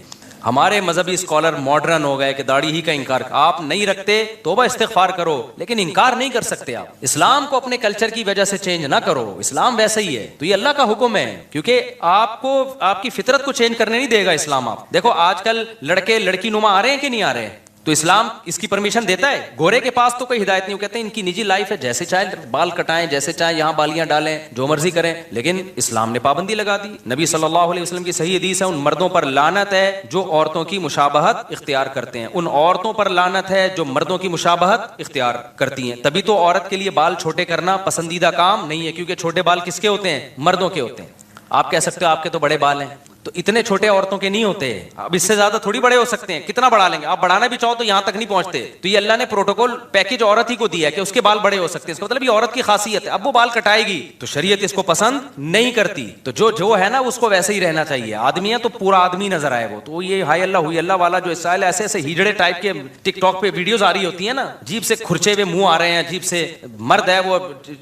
ہمارے مذہبی اسکالر ماڈرن ہو گئے کہ داڑھی ہی کا انکار. آپ نہیں رکھتے توبہ استغفار کرو, لیکن انکار نہیں کر سکتے آپ. اسلام کو اپنے کلچر کی وجہ سے چینج نہ کرو, اسلام ویسا ہی ہے. تو یہ اللہ کا حکم ہے, کیونکہ آپ کو آپ کی فطرت کو چینج کرنے نہیں دے گا اسلام. آپ دیکھو آج کل لڑکے لڑکی نما آ رہے ہیں کہ نہیں آ رہے ہیں, تو اسلام اس کی پرمیشن دیتا ہے. گورے کے پاس تو کوئی ہدایت نہیں, وہ کہتے ہیں ان کی نجی لائف ہے, جیسے چاہے بال کٹائیں, جیسے چاہے یہاں بالیاں ڈالیں, جو مرضی کریں. لیکن اسلام نے پابندی لگا دی. نبی صلی اللہ علیہ وسلم کی صحیح حدیث ہے, ان مردوں پر لعنت ہے جو عورتوں کی مشابہت اختیار کرتے ہیں. ان عورتوں پر لعنت ہے جو مردوں کی مشابہت اختیار کرتی ہیں. تبھی تو عورت کے لیے بال چھوٹے کرنا پسندیدہ کام نہیں ہے, کیونکہ چھوٹے بال کس کے ہوتے ہیں؟ مردوں کے ہوتے ہیں. آپ کہہ سکتے ہو آپ کے تو بڑے بال ہیں, تو اتنے چھوٹے عورتوں کے نہیں ہوتے, اب اس سے زیادہ تھوڑی بڑے ہو سکتے ہیں, کتنا بڑھا لیں گے آپ, بڑھانا بھی چاہو تو یہاں تک نہیں پہنچتے. تو یہ اللہ نے پروٹوکول پیکج عورت ہی کو دیا کہ اس کے بال بڑے ہو سکتے ہیں, اس کا مطلب یہ عورت کی خاصیت ہے. اب وہ بال کٹائے گی تو شریعت اس کو پسند نہیں کرتی, تو جو ہے نا اس کو ویسے ہی رہنا چاہیے. آدمی ہے تو پورا آدمی نظر آئے وہ, تو یہ ہائی اللہ ہوئی اللہ والا جو اسٹائل ایسے ایسے ہیجڑے ٹائپ کے ٹک ٹاک پہ ویڈیوز آ رہی ہوتی ہیں نا, عجیب سے کھرچے ہوئے منہ آ رہے ہیں, عجیب سے مرد ہے وہ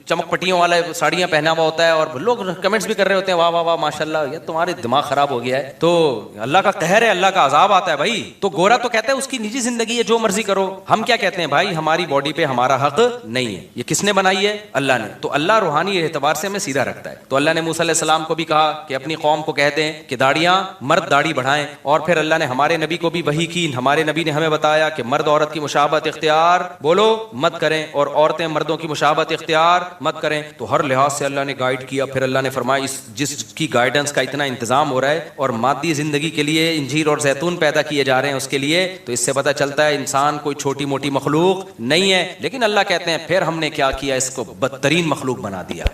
چمک پٹیوں والا ساڑیاں پہنا ہوا ہوتا ہے, اور لوگ کمنٹس بھی کر رہے ہوتے ہیں واہ واہ واہ ماشاءاللہ, یہ تمہارے دماغ خراب ہو گیا ہے. تو اللہ کا قہر ہے, اللہ کا عذاب آتا ہے بھائی. تو گورا تو کہتا ہے اس کی نجی زندگی ہے, جو مرضی کرو. ہم کیا کہتے ہیں بھائی, ہماری باڈی پہ ہمارا حق نہیں ہے. یہ کس نے بنائی ہے؟ اللہ نے. تو اللہ روحانی اعتبار سے ہمیں سیدھا رکھتا ہے. تو اللہ نے موسیٰ علیہ السلام کو بھی کہا کہ اپنی قوم کو کہہ دیں کہ داڑیاں, مرد داڑھی بڑھائیں. اور پھر اللہ نے ہمارے نبی کو بھی وحی کی, ہمارے نبی نے ہمیں بتایا کہ مرد عورت کی مشابہت اختیار بولو مت کریں, اور عورتیں مردوں کی مشابہت اختیار مت کریں. تو ہر لحاظ سے اللہ نے گائیڈ کیا. پھر اللہ نے فرمایا جس کی گائیڈنس کا اتنا انتظام ہو رہا ہے اور مادی زندگی کے لیے انجیر اور زیتون پیدا کیے جا رہے ہیں اس کے لیے, تو اس سے پتہ چلتا ہے انسان کوئی چھوٹی موٹی مخلوق نہیں ہے. لیکن اللہ کہتے ہیں پھر ہم نے کیا کیا, اس کو بدترین مخلوق بنا دیا.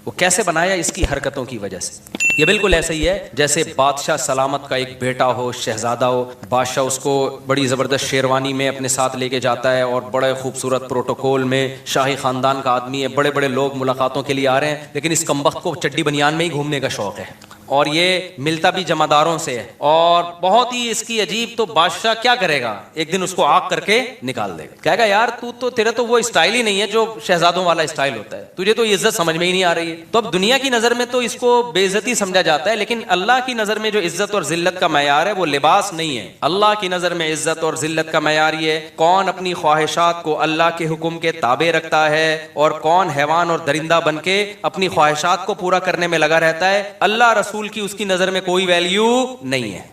وہ کیسے بنایا؟ اس کی حرکتوں کی وجہ سے. یہ بالکل ایسا ہی ہے جیسے بادشاہ سلامت کا ایک بیٹا ہو, شہزادہ ہو, بادشاہ اس کو بڑی زبردست شیروانی میں اپنے ساتھ لے کے جاتا ہے اور بڑے خوبصورت پروٹوکول میں, شاہی خاندان کا آدمی ہے, بڑے بڑے لوگ ملاقاتوں کے لیے آ رہے ہیں, لیکن اس کمبخت کو چڈی بنیان میں ہی گھومنے کا شوق ہے, اور یہ ملتا بھی جمعداروں سے ہے, اور بہت ہی اس کی عجیب. تو بادشاہ کیا کرے گا, ایک دن اس کو آگ کر کے نکال دے گا, کہے گا یار تو تیرا تو وہ اسٹائل ہی نہیں ہے جو شہزادوں والا اسٹائل ہوتا ہے, تجھے تو یہ عزت سمجھ میں ہی نہیں آ رہی ہے. تو اب دنیا کی نظر میں تو اس کو بے عزتی سمجھا جاتا ہے, لیکن اللہ کی نظر میں جو عزت اور ذلت کا معیار ہے وہ لباس نہیں ہے. اللہ کی نظر میں عزت اور ذلت کا معیار یہ کون اپنی خواہشات کو اللہ کے حکم کے تابع رکھتا ہے, اور کون حیوان اور درندہ بن کے اپنی خواہشات کو پورا کرنے میں لگا رہتا ہے. اللہ رسول کی اس کی نظر میں کوئی ویلیو نہیں ہے.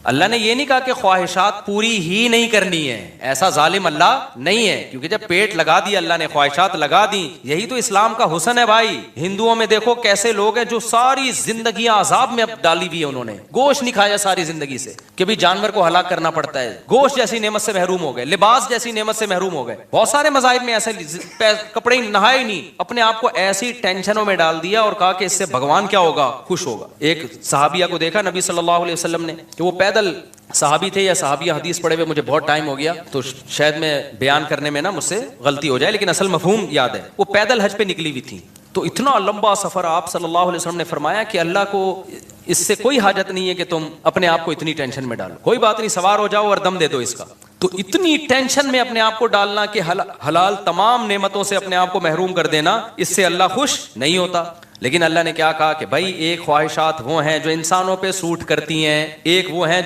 اللہ نے یہ نہیں کہا کہ خواہشات پوری ہی نہیں کرنی ہے, ایسا ظالم اللہ نہیں ہے, کیونکہ جب پیٹ لگا دی اللہ نے, خواہشات لگا دی, یہی تو اسلام کا حسن ہے بھائی. ہندوؤں میں دیکھو کیسے لوگ ہیں جو ساری زندگیاں عذاب میں ڈالی ہوئی ہے, انہوں نے گوشت نہیں کھایا ساری زندگی سے, کہ بھی جانور کو ہلاک کرنا پڑتا ہے, گوشت جیسی نعمت سے محروم ہو گئے, لباس جیسی نعمت سے محروم ہو گئے. بہت سارے مذاہب میں ایسے کپڑے نہائے نہیں, اپنے آپ کو ایسی ٹینشنوں میں ڈال دیا اور کہا کہ اس سے بھگوان کیا ہوگا, خوش ہوگا. ایک صحابیہ کو دیکھا نبی صلی اللہ علیہ وسلم نے کہ وہ پیدل صحابی تھے یا صحابیہ, حدیث پڑھے ہوئے مجھے بہت ٹائم ہو گیا تو شاید میں بیان کرنے میں نا مجھ سے غلطی ہو جائے, لیکن اصل مفہوم یاد ہے. وہ پیدل حج پہ نکلی ہوئی تھی, تو اتنا لمبا سفر, آپ صلی اللہ علیہ وسلم نے فرمایا کہ اللہ کو اس سے کوئی حاجت نہیں ہے کہ تم اپنے آپ کو اتنی ٹینشن میں ڈالو, کوئی بات نہیں, سوار ہو جاؤ اور دم دے دو اس کا. تو اتنی ٹینشن میں اپنے آپ کو ڈالنا کہ حلال تمام نعمتوں سے اپنے آپ کو محروم کر دینا, اس سے اللہ خوش نہیں ہوتا. لیکن اللہ نے کیا کہا کہ بھائی ایک خواہشات وہ ہیں جو انسانوں پہ سوٹ کرتی ہیں, ایک وہ ہیں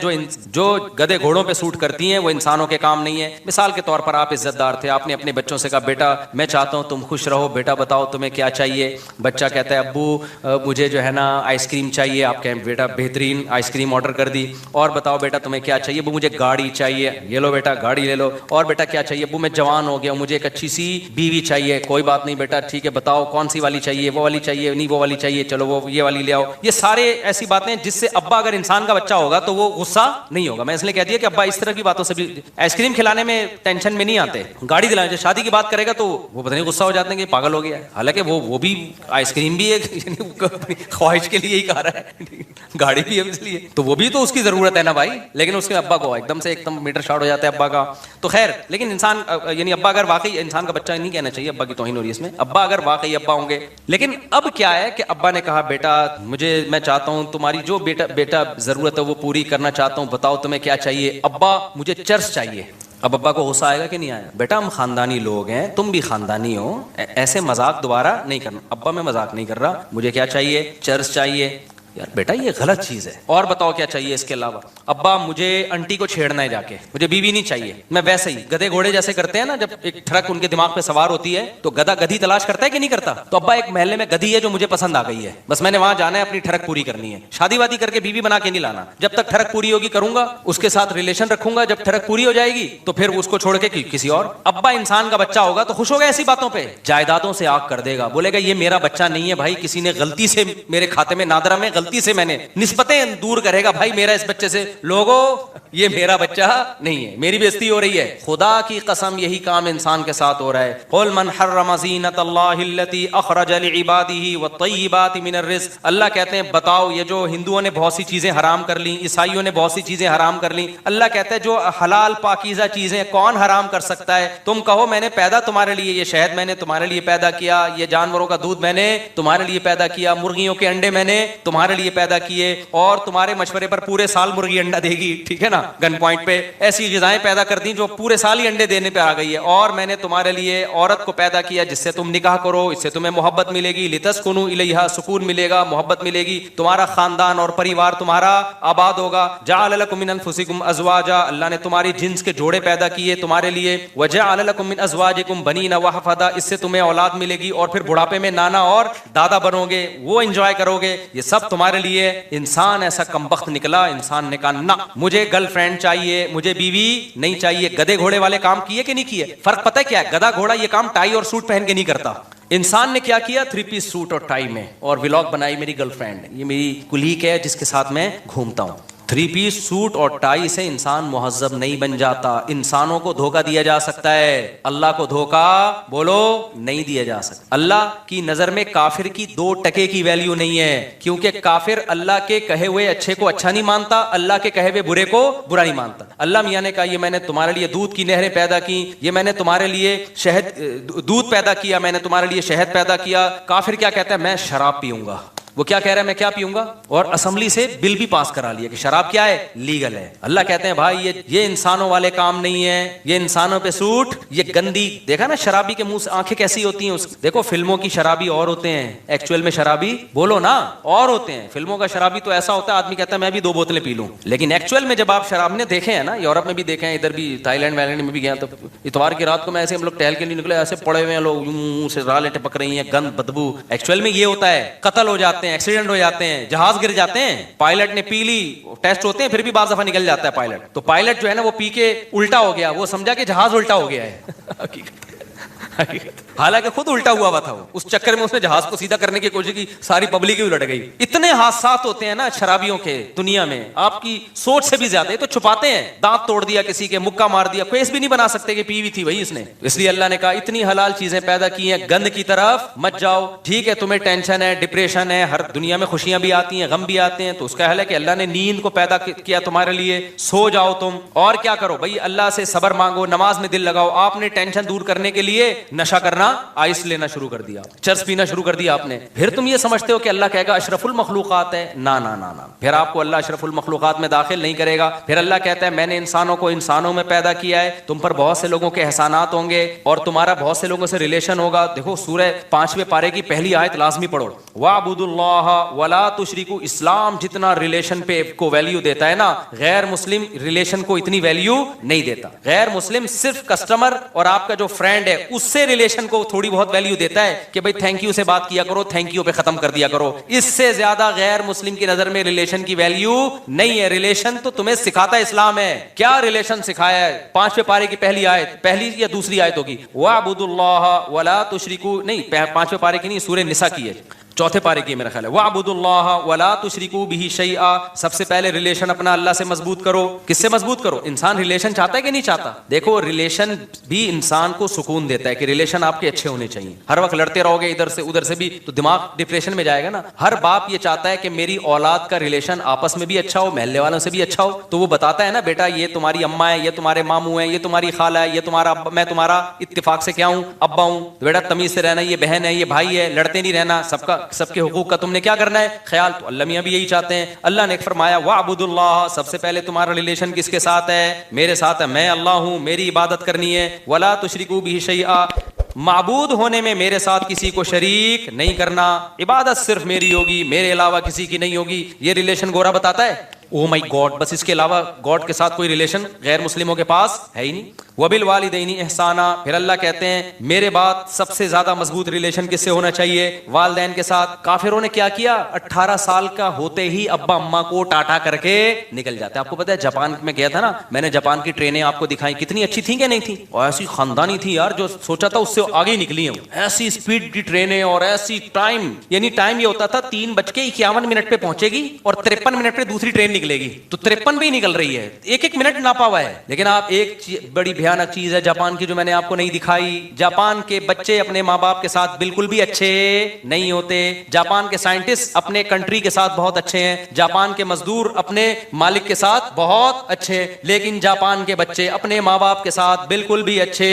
جو گدے گھوڑوں پہ سوٹ کرتی ہیں, وہ انسانوں کے کام نہیں ہے. مثال کے طور پر آپ عزت دار تھے, آپ نے اپنے بچوں سے کہا بیٹا میں چاہتا ہوں تم خوش رہو, بیٹا بتاؤ تمہیں کیا چاہیے. بچہ کہتا ہے ابو مجھے جو ہے نا آئس کریم چاہیے. آپ کہیں بیٹا بہترین آئس کریم آرڈر کر دی. اور بتاؤ بیٹا تمہیں کیا چاہیے. ابو مجھے گاڑی چاہیے. یہ لو بیٹا گاڑی لے لو. اور بیٹا کیا چاہیے. ابو میں جوان ہو گیا, مجھے ایک اچھی سی بیوی چاہیے. کوئی بات نہیں بیٹا ٹھیک ہے, بتاؤ کون سی والی چاہیے, وہ والی چاہیے, نہیں وہ والی چاہیے, چلو وہ یہ والی لے آؤ. یہ سارے ایسی باتیں جس سے ابا اگر انسان کا بچہ ہوگا تو وہ غصہ نہیں ہوگا. میں اس لیے کہہ دیا کہ ابا اس طرح کی باتوں سے بھی, آئس کریم کھلانے میں ٹینشن میں نہیں آتے, گاڑی دلانے. جب شادی کی بات کرے گا تو وہ پتہ نہیں غصہ ہو جاتے ہیں کہ پاگل ہو گیا ہے, حالانکہ وہ بھی آئس کریم بھی ایک خواہش کے لیے ہی کھا رہا ہے, گاڑی بھی ہے اس لیے, تو وہ بھی تو اس کی ضرورت ہے نا بھائی. لیکن اس کے ابا کو ایک دم میٹر شارٹ ہو جاتا ہے ابا کا. تو خیر, لیکن انسان یعنی ابا اگر واقعی انسان کا بچہ نہیں کہنا چاہیے, ابا کی توہین ہو رہی ہے اس میں, ابا اگر واقعی ابا ہوں گے. لیکن اب کیا ہے کہ ابا نے کہا بیٹا میں چاہتا ہوں تمہاری جو بیٹا ضرورت ہے وہ پوری کرنا چاہتا ہوں, بتاؤ تمہیں کیا چاہیے. ابا مجھے چرس چاہیے. اب ابا کو غصہ آئے گا کہ نہیں آئے گا. بیٹا ہم خاندانی لوگ ہیں, تم بھی خاندانی ہو, ایسے مذاق دوبارہ نہیں کرنا. ابا میں مذاق نہیں کر رہا, مجھے کیا چاہیے, چرس چاہیے. یار بیٹا یہ غلط چیز ہے, اور بتاؤ کیا چاہیے اس کے علاوہ. ابا مجھے انٹی کو چھیڑنا ہے جا کے, مجھے بیوی نہیں چاہیے. میں ویسے ہی گدے گھوڑے جیسے کرتے ہیں نا, جب ایک ٹرک ان کے دماغ پہ سوار ہوتی ہے تو گدھا گدھی تلاش کرتا ہے کہ نہیں کرتا. تو ابا ایک محلے میں گدھی ہے جو مجھے پسند آ گئی ہے, بس میں نے وہاں جانا ہے, اپنی ٹرک پوری کرنی ہے. شادی وادی کر کے بیوی بنا کے نہیں لانا, جب تک ٹرک پوری ہوگی کروں گا, اس کے ساتھ ریلیشن رکھوں گا, جب ٹرک پوری ہو جائے گی تو پھر اس کو چھوڑ کے کسی اور. ابا انسان کا بچہ ہوگا تو خوش ہوگا ایسی باتوں پہ, جائیدادوں سے آگ کر دے گا, بولے گا یہ میرا بچہ نہیں ہے بھائی, کسی نے غلطی سے میرے کھاتے میں نادرا میں غلطی سے میں نے نسبتیں دور کرے گا، بھائی میرا اس بچے سے، لوگوں یہ میرا بچہ نہیں ہے، میری بےزتی ہو رہی ہے. خدا کی قسم یہی کام انسان کے ساتھ ہو رہا ہے. قل من حرم زینت اللہ التی اخرج لعباده والطیبات من الرزق. اللہ کہتے ہیں بتاؤ، یہ جو ہندوؤں نے بہت سی چیزیں حرام کر لی، عیسائیوں نے بہت سی چیزیں حرام کر لی، اللہ کہتا ہے جو حلال پاکیزہ چیزیں کون حرام کر سکتا ہے؟ تم کہو میں نے پیدا تمہارے لیے، یہ شہد میں نے تمہارے لیے پیدا کیا، یہ جانوروں کا دودھ میں نے تمہارے لیے پیدا کیا، مرغیوں کے انڈے میں نے تمہارے لیے پیدا کیے، اور تمہارے مشورے پر پورے سال مرغی انڈا دے گی، ٹھیک ہے نا، گن پوائنٹ پہ ایسی غذائیں پیدا کر دی جو پورے سال ہی انڈے دینے پہ آ گئی ہے. اور میں نے تمہارے لیے عورت کو پیدا کیا جس سے تم نکاح کرو، اس سے تمہیں محبت ملے گی، لتسکنوا الیہا، سکون ملے گا، محبت ملے گی، تمہارا خاندان اور پریوار تمہارا آباد ہوگا. جعل لکم من انفسکم ازواجا، اللہ نے تمہاری جنس کے جوڑے پیدا کیے تمہارے لیے. وجعل لکم من ازواجکم بنین وحفدا، اس سے تمہیں اولاد ملے گی اور پھر بڑھاپے میں نانا اور دادا بنو گے، وہ انجوائے کرو گے، یہ سب تمہارے لیے. انسان ایسا کمبخت نکلا، انسان نے کہا نہ مجھے گرل فرینڈ چاہیے، مجھے بیوی نہیں چاہیے. گدے گھوڑے والے کام کیے کہ نہیں کیے؟ فرق پتہ ہے کیا ہے؟ گدھا گھوڑا یہ کام ٹائی اور سوٹ پہن کے نہیں کرتا. انسان نے کیا کیا؟ 3 پیس سوٹ اور ٹائی میں، اور ولاگ بنائی میری گرل فرینڈ، یہ میری کلیگ ہے جس کے ساتھ میں گھومتا ہوں. 3 پیس سوٹ اور ٹائی سے انسان مہذب نہیں بن جاتا. انسانوں کو دھوکہ دیا جا سکتا ہے، اللہ کو دھوکہ بولو نہیں دیا جا سکتا. اللہ کی نظر میں کافر کی 2 ٹکے کی ویلیو نہیں ہے، کیونکہ کافر اللہ کے کہے ہوئے اچھے کو اچھا نہیں مانتا، اللہ کے کہے ہوئے برے کو برا نہیں مانتا. اللہ میاں نے کہا یہ میں نے تمہارے لیے دودھ کی نہریں پیدا کی، یہ میں نے تمہارے لیے شہد دودھ پیدا کیا، میں نے تمہارے لیے شہد پیدا کیا. کافر کیا کہتا ہے؟ میں شراب پیوں گا. وہ کیا کہہ رہا ہے؟ میں کیا پیوں گا؟ اور اسمبلی سے بل بھی پاس کرا لیا کہ شراب کیا ہے؟ لیگل ہے. اللہ کہتے ہیں بھائی یہ انسانوں والے کام نہیں ہے، یہ انسانوں پہ سوٹ، یہ گندی. دیکھا نا شرابی کے منہ سے آنکھیں کیسی ہوتی ہیں دیکھو فلموں کی شرابی اور ہوتے ہیں، ایکچوئل میں شرابی بولو نا اور ہوتے ہیں. فلموں کا شرابی تو ایسا ہوتا ہے آدمی کہتا ہے میں بھی 2 بوتلیں پی لوں، لیکن ایکچوئل میں جب آپ شراب نے دیکھے ہیں نا، یورپ میں بھی دیکھے ہیں، ادھر بھی تھائی لینڈ وائلینڈ میں بھی گیا، تو اتوار کی رات کو میں ایسے ہم لوگ ٹہل کے نہیں نکلے، ایسے پڑے ہوئے ہیں لوگ، منہ سے رالیں ٹپک رہی ہیں، گند بدبو. ایکچوئل میں یہ ہوتا ہے قتل ہو جاتے ہیں، ایکسیڈنٹ ہو جاتے ہیں، جہاز گر جاتے ہیں، پائلٹ نے پی لی، ٹیسٹ ہوتے ہیں پھر بھی بعض دفعہ نکل جاتا ہے پائلٹ. تو پائلٹ جو ہے نا وہ پی کے الٹا ہو گیا، وہ سمجھا کہ جہاز الٹا ہو گیا ہے، حالانکہ خود الٹا ہوا تھا. وہ اس چکر میں اس نے جہاز کو سیدھا کرنے کی کوشش کی، ساری پبلک ہی الٹ گئی. اتنے حادثات ہوتے ہیں نا شرابیوں کے دنیا میں، آپ کی سوچ سے بھی زیادہ. یہ تو چھپاتے ہیں، دانت توڑ دیا کسی کے، مکہ مار دیا، کیس بھی نہیں بنا سکتے کہ پی ہوئی تھی وہی اس نے. اس لیے اللہ نے کہا اتنی حلال چیزیں پیدا کی ہیں، گند کی طرف مت جاؤ. ٹھیک ہے تمہیں ٹینشن ہے، ڈپریشن ہے، ہر دنیا میں خوشیاں بھی آتی ہیں، غم بھی آتے ہیں، تو اس کا حل ہے کہ اللہ نے نیند کو پیدا کیا تمہارے لیے، سو جاؤ تم. اور کیا کرو بھائی؟ اللہ سے صبر مانگو، نماز میں دل لگاؤ. آپ نے ٹینشن دور کرنے کے لیے نشہ کرنا، آئس لینا شروع کر دیا، چرس پینا شروع کر دیا آپ نے. پھر تم یہ سمجھتے ہو کہ اللہ کہے گا اشرف المخلوقات ہے. نا نا نا نا، پھر آپ کو اللہ اشرف المخلوقات میں داخل نہیں کرے گا. پھر اللہ کہتا ہے میں نے انسانوں کو انسانوں میں پیدا کیا ہے، تم پر بہت سے لوگوں کے احسانات ہوں گے اور تمہارا بہت سے لوگوں سے ریلیشن ہوگا. دیکھو سورہ 5ویں پارے کی پہلی آیت لازمی پڑھو، وَاعْبُدُوا اللَّهَ وَلَا تُشْرِكُوا. اسلام جتنا ریلیشن پہ کو ویلیو دیتا ہے نا، غیر مسلم ریلیشن کو اتنی ویلیو نہیں دیتا. غیر مسلم صرف کسٹمر اور آپ کا جو فرینڈ ہے اس سے ریلیشن کو تھوڑی بہت ویلیو دیتا ہے کہ بھائی تھینک یو سے بات کیا کرو، تھینک یو پہ ختم کر دیا کرو. اس سے زیادہ غیر مسلم کی نظر میں ریلیشن کی ویلیو نہیں ہے. ریلیشن تو تمہیں سکھاتا ہے اسلام ہے. کیا ریلیشن سکھایا ہے؟ 5ویں پارے کی پہلی آیت، پہلی یا دوسری آیت ہوگی، وَاعْبُدُوا اللَّهَ وَلَا تُشْرِكُوا. نہیں 5ویں پارے کی نہیں، سورہ نساء کی ہے، 4تھے پارے کی میرا خیال ہے. وَاعْبُدُوا اللَّهَ وَلَا تُشْرِكُوا بِهِ شَيْئًا. سب سے پہلے ریلیشن اپنا اللہ سے مضبوط کرو. کس سے مضبوط کرو؟ انسان ریلیشن چاہتا ہے کہ نہیں چاہتا؟ دیکھو ریلیشن بھی انسان کو سکون دیتا ہے کہ ریلیشن آپ کے اچھے ہونے چاہیے. ہر وقت لڑتے رہو گے ادھر سے ادھر سے بھی تو دماغ ڈپریشن میں جائے گا نا. ہر باپ یہ چاہتا ہے کہ میری اولاد کا ریلیشن آپس میں بھی اچھا ہو، محلے والوں سے بھی اچھا ہو. تو وہ بتاتا ہے نا بیٹا یہ تمہاری اماں ہے، یہ تمہارے ماموں ہیں، یہ تمہاری خالہ ہے، یہ تمہارا ابا، میں تمہارا اتفاق سے کیا ہوں؟ ابا ہوں. تو بیٹا تمیز سے رہنا، یہ بہن ہے، یہ بھائی ہے، لڑتے نہیں رہنا، سب کے حقوق کا تم نے کیا کرنا ہے؟ خیال. تو اللہ میاں بھی یہی چاہتے ہیں. اللہ نے فرمایا وَاعْبُدُوا اللَّهَ. سب سے پہلے تمہارا ریلیشن کس کے ساتھ ہے؟ میرے ساتھ ہے. میں اللہ ہوں، میری عبادت کرنی ہے. وَلَا تُشْرِكُوا بِهِ شَيْئًا. معبود ہونے میں میرے ساتھ کسی کو شریک نہیں کرنا. عبادت صرف میری ہوگی، میرے علاوہ کسی کی نہیں ہوگی. یہ ریلیشن گورا بتاتا ہے. او مائی گاڈ, بس اس کے علاوہ گاڈ کے ساتھ کوئی ریلیشن غیر مسلموں کے پاس ہے ہی نہیں. وبالوالدین احسانا, پھر اللہ کہتے ہیں میرے بعد سب سے زیادہ مضبوط ریلیشن کس سے ہونا چاہیے؟ والدین کے ساتھ. کافروں نے کیا کیا؟ 18 سال کا ہوتے ہی ابا اماں کو ٹاٹا کر کے نکل جاتے ہیں. آپ کو پتا ہے جاپان میں گیا تھا نا, میں نے جاپان کی ٹرینیں آپ کو دکھائی, کتنی اچھی تھیں کہ نہیں تھیں؟ اور ایسی خاندانی تھی یار, جو سوچا تھا اس سے آگے نکلی ہیں. ایسی اسپیڈ کی ٹرینیں اور ایسی ٹائم, یعنی ٹائم یہ ہوتا تھا 3:51 پہ پہنچے گی اور 53 منٹ پہ دوسری ٹرین نکلے گی, تو 53 بھی نکل رہی ہے, ایک منٹ ناپا ہوا ہے. لیکن آپ ایک بڑی بھیانک چیز ہے جاپان کی جو میں نے آپ کو نہیں دکھائی, جاپان کے بچے اپنے ماں باپ کے ساتھ بالکل بھی اچھے نہیں ہوتے. جاپان کے سائنٹسٹ اپنے کنٹری کے ساتھ بہت اچھے ہیں, جاپان کے مزدور اپنے مالک کے ساتھ بہت اچھے, لیکن جاپان کے بچے اپنے ماں باپ کے ساتھ بالکل بھی اچھے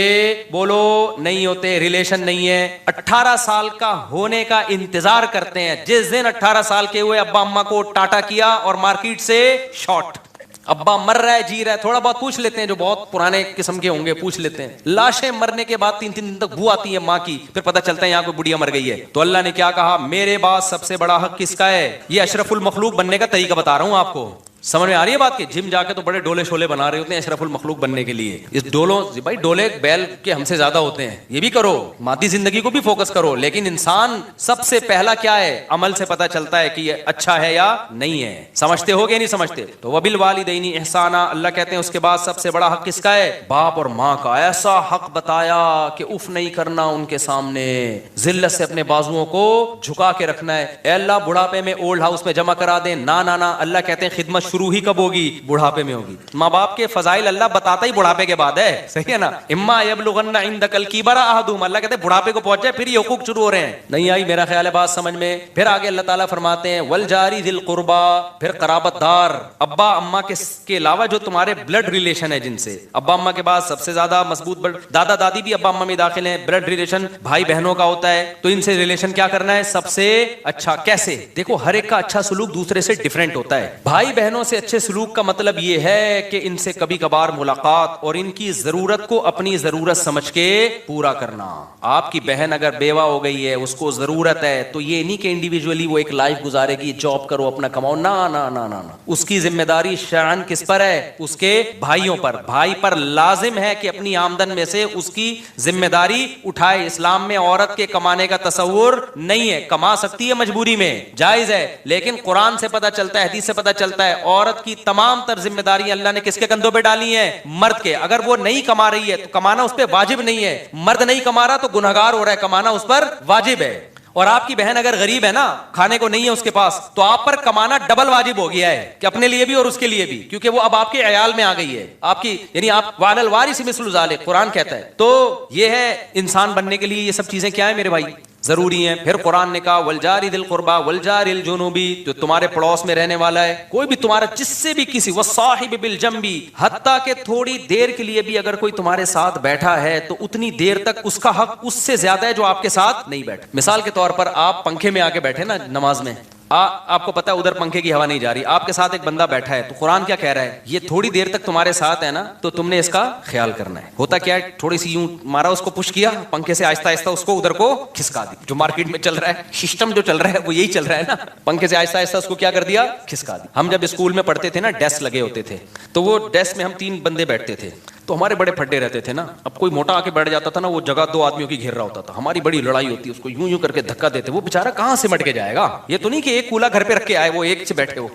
بولو نہیں ہوتے, ریلیشن نہیں ہے. 18 سال کا ہونے کا انتظار کرتے ہیں, جس دن 18 سال کے ہوئے ابا اماں کو ٹاٹا کیا اور مارکیٹ سے شارٹ. ابا مر رہا ہے جی رہا ہے, تھوڑا بہت پوچھ لیتے ہیں, جو بہت پرانے قسم کے ہوں گے پوچھ لیتے ہیں. لاشیں مرنے کے بعد 3 دن تک بو آتی ہے ماں کی, پھر پتہ چلتا ہے یہاں کوئی بڑھیا مر گئی ہے. تو اللہ نے کیا کہا, میرے بعد سب سے بڑا حق کس کا ہے؟ یہ اشرف المخلوق بننے کا طریقہ بتا رہا ہوں آپ کو. سمجھ میں آ رہی ہے بات کہ جم جا کے تو بڑے ڈولے شولے بنا رہے ہوتے ہیں اشرف المخلوق بننے کے لیے. اس ڈولوں بھائی ڈولے بیل کے ہم سے زیادہ ہوتے ہیں, یہ بھی کرو, مادی زندگی کو بھی فوکس کرو, لیکن انسان سب سے پہلا کیا ہے؟ عمل سے پتہ چلتا ہے کہ یہ اچھا ہے یا نہیں ہے. سمجھتے ہو گے نہیں سمجھتے؟ تو وبالوالدین احسانا, اللہ کہتے ہیں اس کے بعد سب سے بڑا حق کس کا ہے؟ باپ اور ماں کا. ایسا حق بتایا کہ اف نہیں کرنا ان کے سامنے, ذلت سے اپنے بازوؤں کو جھکا کے رکھنا ہے. اے اللہ بڑھاپے میں اولڈ ہاؤس میں جمع کرا دیں, نہ اللہ کہتے ہیں خدمت شروع ہی کب ہوگی؟ بڑھاپے میں ہوگی. ماں باپ کے فضائل اللہ بتاتا ہی بڑھاپے کے بعد ہے, صحیح ہے نا؟ اما یبلغن عندک الکبر احدہما, اللہ کہتے ہیں بڑھاپے کو پہنچ جائے پھر یہ حقوق شروع ہو رہے ہیں. نہیں آئی میرا خیال ہے بات سمجھ میں؟ پھر آگے اللہ تعالیٰ فرماتے ہیں والجاری ذی القربا, پھر قرابت دار, ابا اما کے علاوہ جو تمہارے بلڈ ریلیشن ہے, جن سے ابا اما کے بعد سب سے زیادہ مضبوط دادا دادی بھی ابا اما میں داخل ہیں. بلڈ ریلیشن بھائی بہنوں کا ہوتا ہے, تو ان سے ریلیشن کیا کرنا ہے؟ سب سے اچھا. کیسے؟ دیکھو ہر ایک کا اچھا سلوک دوسرے سے ڈیفرنٹ ہوتا ہے. بھائی بہنوں سے اچھے سلوک کا مطلب یہ ہے کہ ان سے کبھی کبھار ملاقات اور ان کی ضرورت کو اپنی ضرورت سمجھ کے پورا کرنا. آپ کی بہن اگر بیوہ ہو گئی ہے, اس کو ضرورت ہے, تو یہ نہیں کہ انڈیویجولی وہ ایک لائف گزارے گی, جاب کرو اپنا کماؤ, نہ. اس کی ذمہ داری شرعاً کس پر ہے؟ اس کے بھائیوں پر. بھائی پر لازم ہے کہ اپنی آمدن میں سے اس کی ذمہ داری اٹھائے. اسلام میں عورت کے کمانے کا تصور نہیں ہے, کما سکتی ہے مجبوری میں, جائز ہے, لیکن قرآن سے پتہ چلتا ہے, حدیث سے پتہ چلتا ہے عورت کی تمام تر ذمہ داری اللہ نے کس کے کندھوں پہ ڈالی ہیں؟ مرد کے. اگر وہ نہیں کما رہی ہے تو کمانا اس پہ واجب نہیں ہے. مرد نہیں کما رہا تو گنہگار ہو رہا ہے, کمانا اس پر واجب ہے. اور آپ کی بہن اگر غریب ہے نا, کھانے کو نہیں ہے اس کے پاس, تو آپ پر کمانا ڈبل واجب ہو گیا ہے, کہ اپنے لیے بھی اور اس کے لیے بھی, کیونکہ وہ اب آپ کے عیال میں آ گئی ہے, آپ کی, یعنی آپ وعلی الوارث مثل ذلک قرآن کہتا ہے. تو یہ ہے انسان بننے کے لیے یہ سب چیزیں کیا ہیں میرے بھائی؟ ضروری ہیں. پھر قرآن نے کہا والجاری ذی القربا والجاری الجنوبی, جو تمہارے پڑوس میں رہنے والا ہے, کوئی بھی تمہارا جس سے بھی کسی, والصاحب بالجنبی, حتیٰ کہ تھوڑی دیر کے لیے بھی اگر کوئی تمہارے ساتھ بیٹھا ہے تو اتنی دیر تک اس کا حق اس سے زیادہ ہے جو آپ کے ساتھ نہیں بیٹھا. مثال کے طور پر آپ پنکھے میں آ کے بیٹھے نا نماز میں, آپ کو پتا ہے ادھر پنکھے کی ہوا نہیں جا رہی, آپ کے ساتھ ایک بندہ بیٹھا ہے, تو قرآن کیا کہہ رہا ہے؟ یہ تھوڑی دیر تک تمہارے ساتھ ہے نا, تو تم نے اس کا خیال کرنا ہے. ہوتا کیا ہے, تھوڑی سی یوں مارا, اس کو پش کیا پنکھے سے, آہستہ آہستہ اس کو ادھر کو کھسکا دی. جو مارکیٹ میں چل رہا ہے, سسٹم جو چل رہا ہے وہ یہی چل رہا ہے نا, پنکھے سے آہستہ آہستہ اس کو کیا کر دیا؟ کھسکا دی. ہم جب اسکول میں پڑھتے تھے نا, ڈیسک لگے ہوتے تھے, تو وہ ڈیسک میں ہم 3 بندے بیٹھتے تھے, تو ہمارے بڑے پھڈے رہتے تھے نا. اب کوئی موٹا آ کے بیٹھ جاتا تھا نا, وہ جگہ 2 آدمیوں کی گھیر رہا ہوتا تھا, ہماری بڑی لڑائی ہوتی, اس کو یوں کر کے دھکا دیتے. وہ بےچارا کہاں سے مٹ کے جائے گا؟ یہ تو نہیں کہ ایک کولا گھر پہ رکھ کے آئے, وہ ایک سے بیٹھے ہو.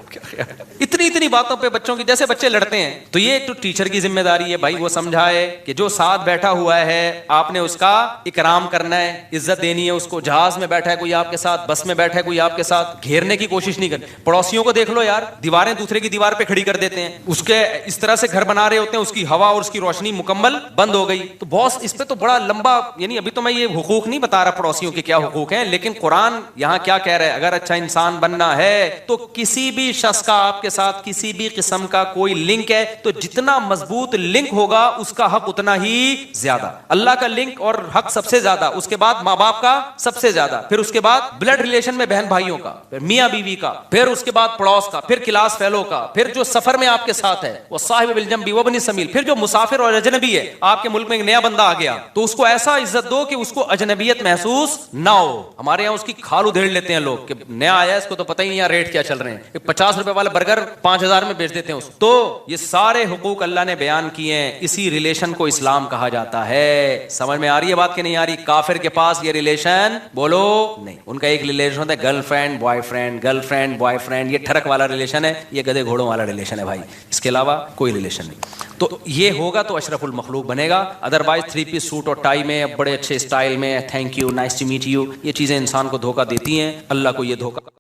اتنی باتوں پہ بچوں کی, جیسے بچے لڑتے ہیں. تو یہ تو ٹیچر کی ذمہ داری ہے بھائی, وہ سمجھائے کہ جو ساتھ بیٹھا ہوا ہے آپ نے اس کا اکرام کرنا ہے, عزت دینی ہے اس کو. جہاز میں بیٹھا ہے کوئی آپ کے ساتھ, بس میں بیٹھا ہے کوئی آپ کے ساتھ, گھیرنے کی کوشش نہیں کرنی. پڑوسیوں کو دیکھ لو یار, دیواریں دوسرے کی دیوار پہ کھڑی کر دیتے ہیں, اس کے اس طرح سے گھر بنا رہے ہوتے ہیں, اس کی ہوا اور اس کی روشنی مکمل بند ہو گئی. تو باس اس پہ تو بڑا لمبا, یعنی ابھی تو میں یہ حقوق نہیں بتا رہا پڑوسیوں کے کیا حقوق ہیں, لیکن قرآن یہاں کیا کہہ رہا ہے, اگر اچھا انسان بننا ہے تو کسی بھی شخص کا آپ کے ساتھ کسی بھی قسم کا کوئی لنک ہے, تو جتنا مضبوط لنک ہوگا اس کا حق اتنا ہی زیادہ. اللہ کا لنک اور حق سب سے زیادہ, اس کے بعد ماں باپ کا سب سے زیادہ, پھر اس کے بعد بلڈ ریلیشن میں بہن بھائیوں کا, پھر میاں بیوی کا, پھر اس کے بعد پڑوس کا, پھر کلاس فیلو کا, پھر جو سفر میں آپ کے ساتھ ہے وہ صاحب بالجنب وابن السبیل, پھر جو مسافر کافر اور اجنبی ہے, آپ کے ملک میں ایک نیا بندہ آ گیا تو اس کو ایسا عزت دو کہ اس کو اجنبیت محسوس نہ ہو. ہمارے یہاں اس کی کھال ادھیڑ لیتے ہیں لوگ کہ نیا آیا اس کو تو پتہ ہی نہیں یار ریٹ کیا چل رہے ہیں, 50 روپے والا برگر 5000 میں بیچ دیتے ہیں اس. تو یہ سارے حقوق اللہ نے بیان کیے ہیں, اسی ریلیشن کو اسلام کہا جاتا ہے. سمجھ میں آ رہی ہے بات کہ نہیں آ رہی؟ کافر کے پاس یہ ریلیشن بولو نہیں, ان کا ایک ریلیشن ہوتا ہے girl friend boy friend, girl friend boy friend, یہ ٹھڑک والا ریلیشن ہے, یہ گدے گھوڑوں والا ریلیشن ہے بھائی, اس کے علاوہ کوئی ریلیشن نہیں. تو یہ ہوگا تو اشرف المخلوق بنے گا, ادروائز 3 پیس سوٹ اور ٹائی میں بڑے اچھے اسٹائل میں thank you nice to meet you, یہ چیزیں انسان کو دھوکہ دیتی ہیں, اللہ کو یہ دھوکہ